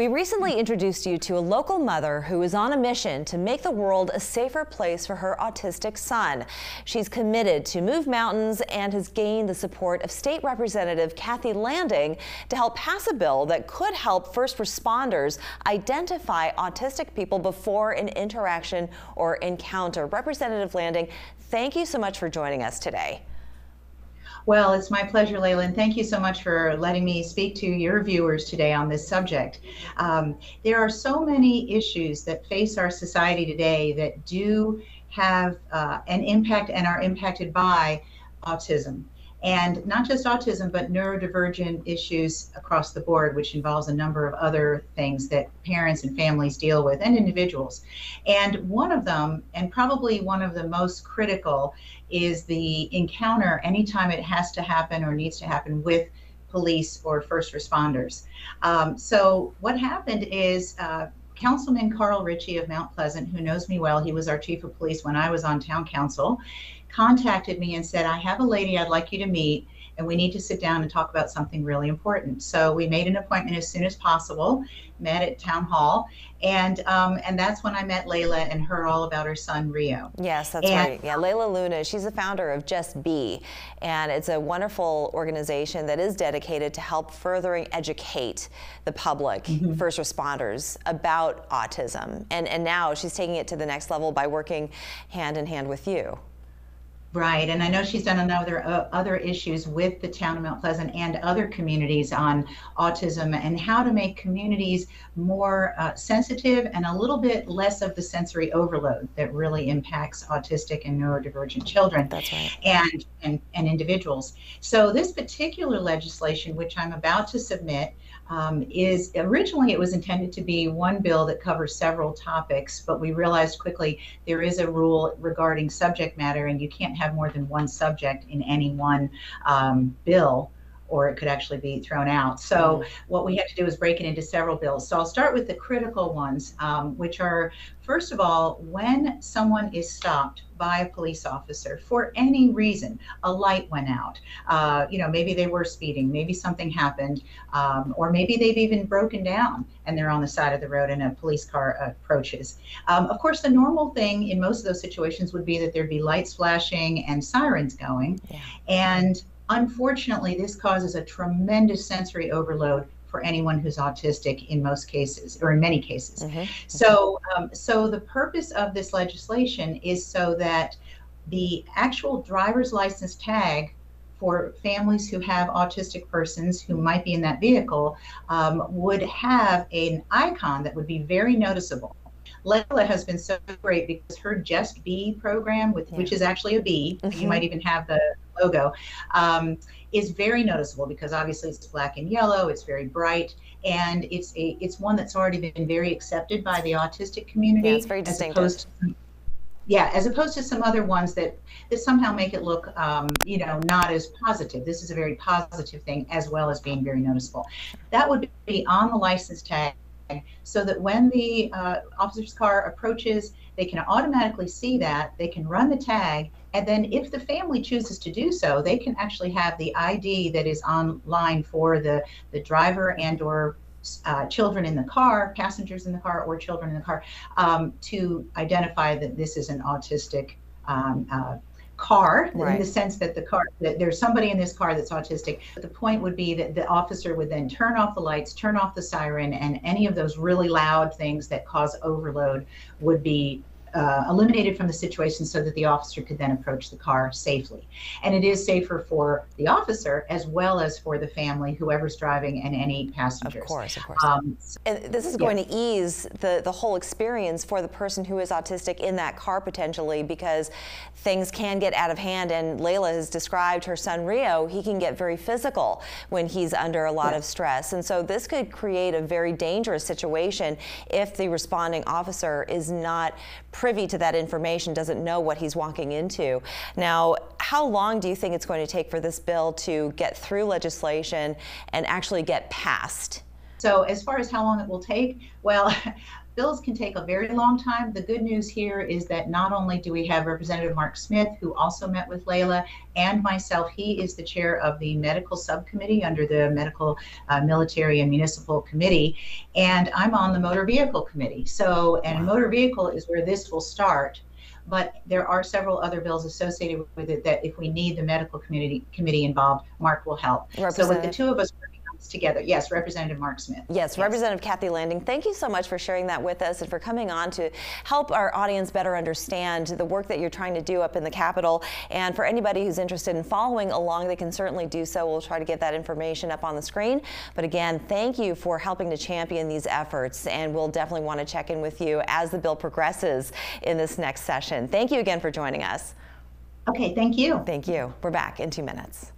We recently introduced you to a local mother who is on a mission to make the world a safer place for her autistic son. She's committed to move mountains and has gained the support of State Representative Kathy Landing to help pass a bill that could help first responders identify autistic people before an interaction or encounter. Representative Landing, thank you so much for joining us today. Well, it's my pleasure, Layla, and thank you so much for letting me speak to your viewers today on this subject. There are so many issues that face our society today that do have an impact and are impacted by autism. And not just autism, but neurodivergent issues across the board, which involves a number of other things that parents and families deal with, and individuals. And one of them, and probably one of the most critical, is the encounter anytime it has to happen or needs to happen with police or first responders. So what happened is Councilman Carl Ritchie of Mount Pleasant, who knows me well, he was our chief of police when I was on town council, contacted me and said, I have a lady I'd like you to meet, and we need to sit down and talk about something really important. So we made an appointment as soon as possible, met at town hall, and that's when I met Layla and heard all about her son, Rio. Yes, that's right. Yeah, Layla Luna, she's the founder of Just Be, and it's a wonderful organization that is dedicated to help furthering educate the public, first responders, about autism. And now she's taking it to the next level by working hand in hand with you. Right, and I know she's done other issues with the town of Mount Pleasant and other communities on autism and how to make communities more sensitive and a little bit less of the sensory overload that really impacts autistic and neurodivergent children. That's right. and individuals. So this particular legislation, which I'm about to submit, is originally it was intended to be one bill that covers several topics, but we realized quickly there is a rule regarding subject matter, and you can't have more than one subject in any one bill, or it could actually be thrown out. So what we had to do is break it into several bills. So I'll start with the critical ones, which are, first of all, when someone is stopped by a police officer for any reason, a light went out, maybe they were speeding, maybe something happened, or maybe they've even broken down and they're on the side of the road and a police car approaches. Of course, the normal thing in most of those situations would be that there'd be lights flashing and sirens going. Yeah. And unfortunately, this causes a tremendous sensory overload for anyone who's autistic in most cases, or in many cases. So the purpose of this legislation is so that the actual driver's license tag for families who have autistic persons who might be in that vehicle would have an icon that would be very noticeable. Layla has been so great because her Just Be program, which is actually a bee, you might even have the logo, is very noticeable because obviously it's black and yellow, it's very bright, and it's one that's already been very accepted by the autistic community. Yeah, it's very distinctive. As opposed to some other ones that somehow make it look, not as positive. This is a very positive thing as well as being very noticeable. That would be on the license tag, so that when the officer's car approaches, they can automatically see that, they can run the tag, and then if the family chooses to do so, they can actually have the ID that is online for the driver and or children in the car, passengers in the car, or children in the car, to identify that this is an autistic car, in the sense that that there's somebody in this car that's autistic. But the point would be that the officer would then turn off the lights, turn off the siren, and any of those really loud things that cause overload would be eliminated from the situation so that the officer could then approach the car safely. And it is safer for the officer as well as for the family, whoever's driving, and any passengers. Of course. And this is going to ease the whole experience for the person who is autistic in that car potentially, because things can get out of hand. And Layla has described her son Rio. He can get very physical when he's under a lot of stress. And so this could create a very dangerous situation if the responding officer is not privy to that information, doesn't know what he's walking into. Now, how long do you think it's going to take for this bill to get through legislation and actually get passed? So as far as how long it will take, well, bills can take a very long time. The good news here is that not only do we have Representative Mark Smith, who also met with Layla, and myself. He is the chair of the medical subcommittee under the Medical, Military, and Municipal Committee, and I'm on the Motor Vehicle Committee. So, and motor vehicle is where this will start. But there are several other bills associated with it that if we need the medical committee involved, Mark will help. So with the two of us working on this together, yes, Representative Mark Smith. Yes, Representative Kathy Landing, thank you so much for sharing that with us and for coming on to help our audience better understand the work that you're trying to do up in the Capitol. And for anybody who's interested in following along, they can certainly do so. We'll try to get that information up on the screen. But again, thank you for helping to champion these efforts, and we'll definitely want to check in with you as the bill progresses in this next session. Thank you again for joining us. Okay, thank you. Thank you. We're back in 2 minutes.